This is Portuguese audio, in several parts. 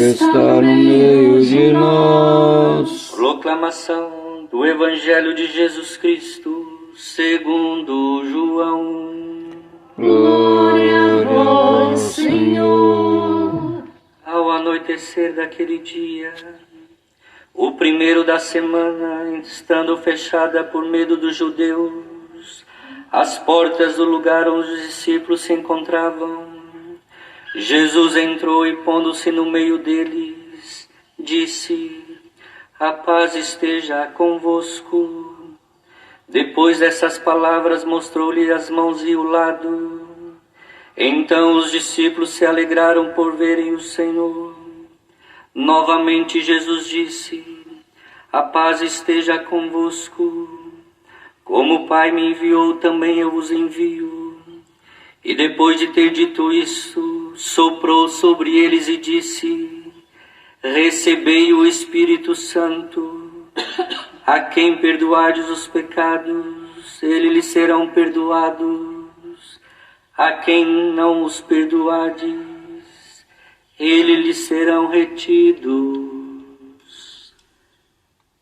está no meio de nós. Proclamação do Evangelho de Jesus Cristo, segundo João. Glória a vós, Senhor. Ao anoitecer daquele dia, o primeiro da semana, estando fechada por medo dos judeus, as portas do lugar onde os discípulos se encontravam, Jesus entrou e, pondo-se no meio deles, disse: a paz esteja convosco. Depois dessas palavras, mostrou-lhe as mãos e o lado. Então os discípulos se alegraram por verem o Senhor. Novamente Jesus disse: a paz esteja convosco. Como o Pai me enviou, também eu vos envio. E depois de ter dito isso, soprou sobre eles e disse: recebei o Espírito Santo. A quem perdoardes os pecados, eles lhes serão perdoados. A quem não os perdoardes, eles lhes serão retidos.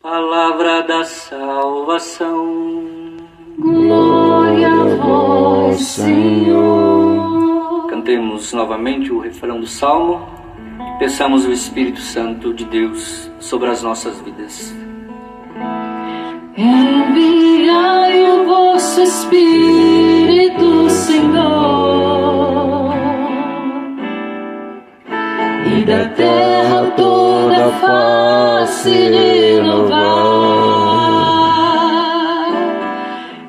Palavra da salvação. Glória a vós, Senhor. Cantemos novamente o refrão do Salmo e peçamos o Espírito Santo de Deus sobre as nossas vidas. Enviai o vosso Espírito, Senhor, e da terra toda face renovar.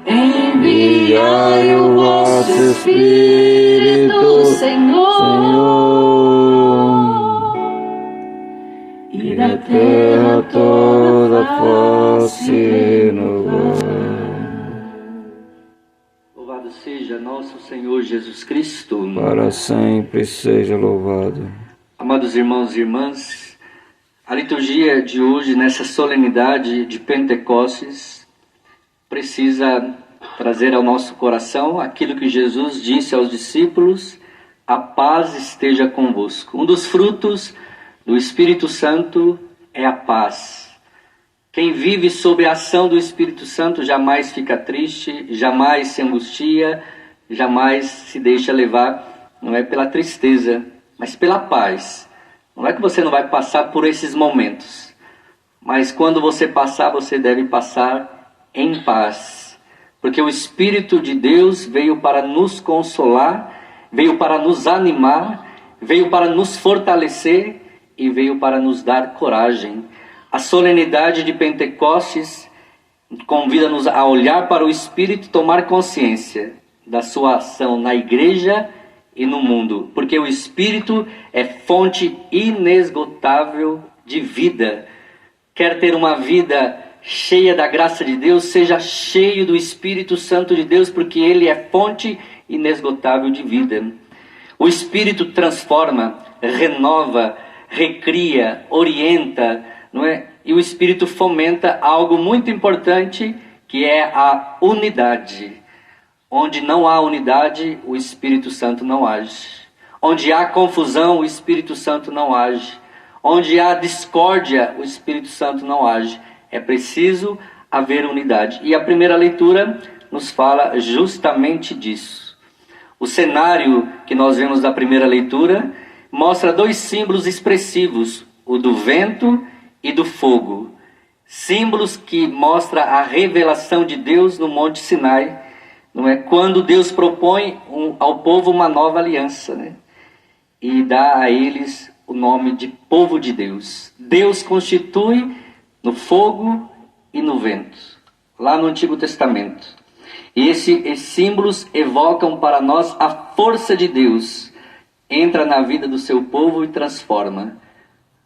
Enviai o vosso Espírito, Senhor, e da terra toda face renovar. Louvado seja nosso Senhor Jesus Cristo. Para sempre seja louvado. Amados irmãos e irmãs, a liturgia de hoje, nessa solenidade de Pentecostes, precisa trazer ao nosso coração aquilo que Jesus disse aos discípulos: a paz esteja convosco. Um dos frutos do Espírito Santo é a paz. Quem vive sob a ação do Espírito Santo jamais fica triste, jamais se angustia, jamais se deixa levar, não é pela tristeza, mas pela paz. Não é que você não vai passar por esses momentos, mas quando você passar, você deve passar em paz. Porque o Espírito de Deus veio para nos consolar, veio para nos animar, veio para nos fortalecer e veio para nos dar coragem. A solenidade de Pentecostes convida-nos a olhar para o Espírito e tomar consciência da sua ação na igreja e no mundo. Porque o Espírito é fonte inesgotável de vida. Quer ter uma vida cheia da graça de Deus? Seja cheio do Espírito Santo de Deus, porque Ele é fonte inesgotável de vida. O Espírito transforma, renova, recria, orienta, não é? E o Espírito fomenta algo muito importante, que é a unidade. Onde não há unidade, o Espírito Santo não age. Onde há confusão, o Espírito Santo não age. Onde há discórdia, o Espírito Santo não age. É preciso haver unidade. E a primeira leitura nos fala justamente disso. O cenário que nós vemos da primeira leitura mostra dois símbolos expressivos, o do vento e do fogo. Símbolos que mostram a revelação de Deus no Monte Sinai, não é? Quando Deus propõe ao povo uma nova aliança, né? E dá a eles o nome de povo de Deus. Deus constitui no fogo e no vento, lá no Antigo Testamento. E esses símbolos evocam para nós a força de Deus. Entra na vida do seu povo e transforma.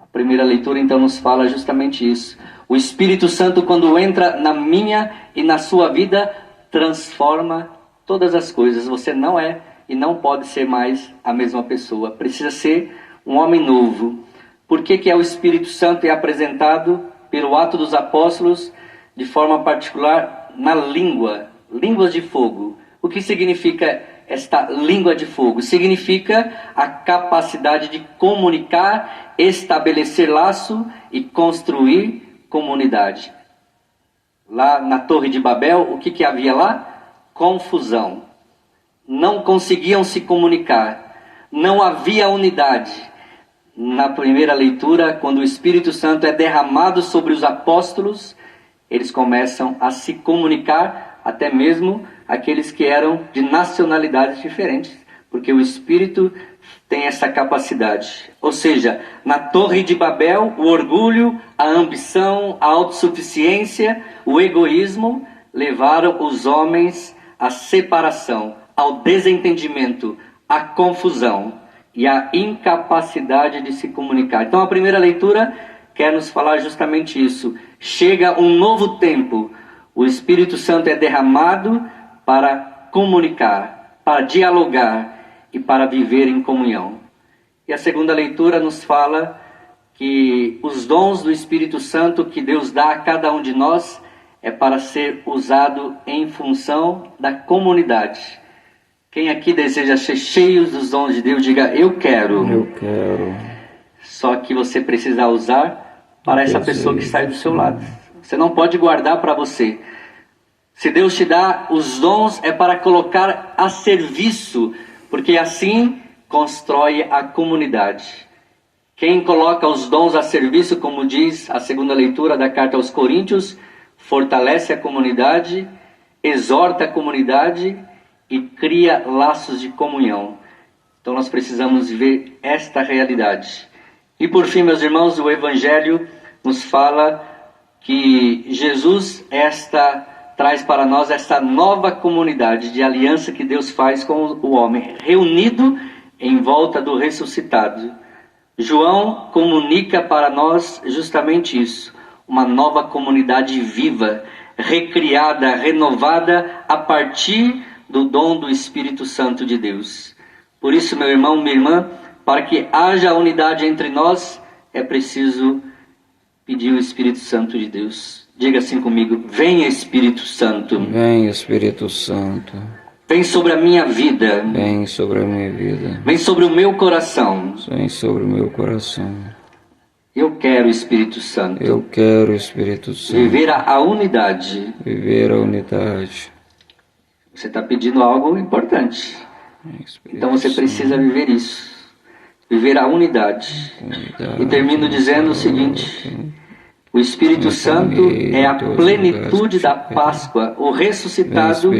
A primeira leitura então nos fala justamente isso. O Espírito Santo, quando entra na minha e na sua vida, transforma todas as coisas. Você não é e não pode ser mais a mesma pessoa. Precisa ser um homem novo. Por que é o Espírito Santo é apresentado pelo Atos dos Apóstolos de forma particular na língua, línguas de fogo? O que significa esta língua de fogo? Significa a capacidade de comunicar, estabelecer laço e construir comunidade. Lá na Torre de Babel, o que havia lá? Confusão. Não conseguiam se comunicar. Não havia unidade. Na primeira leitura, quando o Espírito Santo é derramado sobre os apóstolos, eles começam a se comunicar, até mesmo aqueles que eram de nacionalidades diferentes, porque o Espírito tem essa capacidade. Ou seja, na Torre de Babel, o orgulho, a ambição, a autossuficiência, o egoísmo levaram os homens à separação, ao desentendimento, à confusão e à incapacidade de se comunicar. Então a primeira leitura quer nos falar justamente isso. Chega um novo tempo. O Espírito Santo é derramado para comunicar, para dialogar e para viver em comunhão. E a segunda leitura nos fala que os dons do Espírito Santo que Deus dá a cada um de nós é para ser usado em função da comunidade. Quem aqui deseja ser cheio dos dons de Deus, diga: eu quero. Eu quero. Só que você precisa usar para essa pessoa que está do seu lado. Você não pode guardar para você. Se Deus te dá os dons, é para colocar a serviço, porque assim constrói a comunidade. Quem coloca os dons a serviço, como diz a segunda leitura da carta aos Coríntios, fortalece a comunidade, exorta a comunidade e cria laços de comunhão. Então nós precisamos ver esta realidade. E por fim, meus irmãos, o Evangelho nos fala que Jesus traz para nós esta nova comunidade de aliança que Deus faz com o homem, reunido em volta do ressuscitado. João comunica para nós justamente isso, uma nova comunidade viva, recriada, renovada a partir do dom do Espírito Santo de Deus. Por isso, meu irmão, minha irmã, para que haja unidade entre nós, é preciso pedir o Espírito Santo de Deus. Diga assim comigo: vem Espírito Santo. Vem Espírito Santo. Vem sobre a minha vida. Vem sobre a minha vida. Vem sobre o meu coração. Vem sobre o meu coração. Eu quero Espírito Santo. Eu quero Espírito Santo. Viver a unidade. Viver a unidade. Você está pedindo algo importante. Então você precisa viver isso. Viver a unidade. E termino dizendo o seguinte: o Espírito Santo é a plenitude da Páscoa. O ressuscitado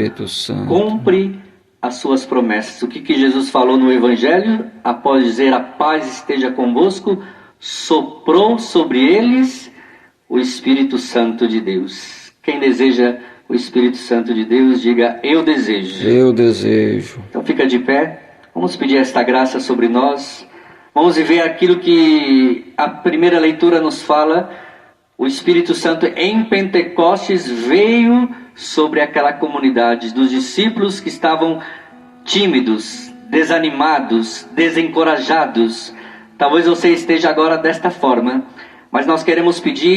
cumpre as suas promessas. O que Jesus falou no Evangelho, após dizer: a paz esteja convosco, soprou sobre eles o Espírito Santo de Deus. Quem deseja o Espírito Santo de Deus, diga: eu desejo. Eu desejo. Então fica de pé. Vamos pedir esta graça sobre nós. Vamos ver aquilo que a primeira leitura nos fala. O Espírito Santo em Pentecostes veio sobre aquela comunidade dos discípulos que estavam tímidos, desanimados, desencorajados. Talvez você esteja agora desta forma, mas nós queremos pedir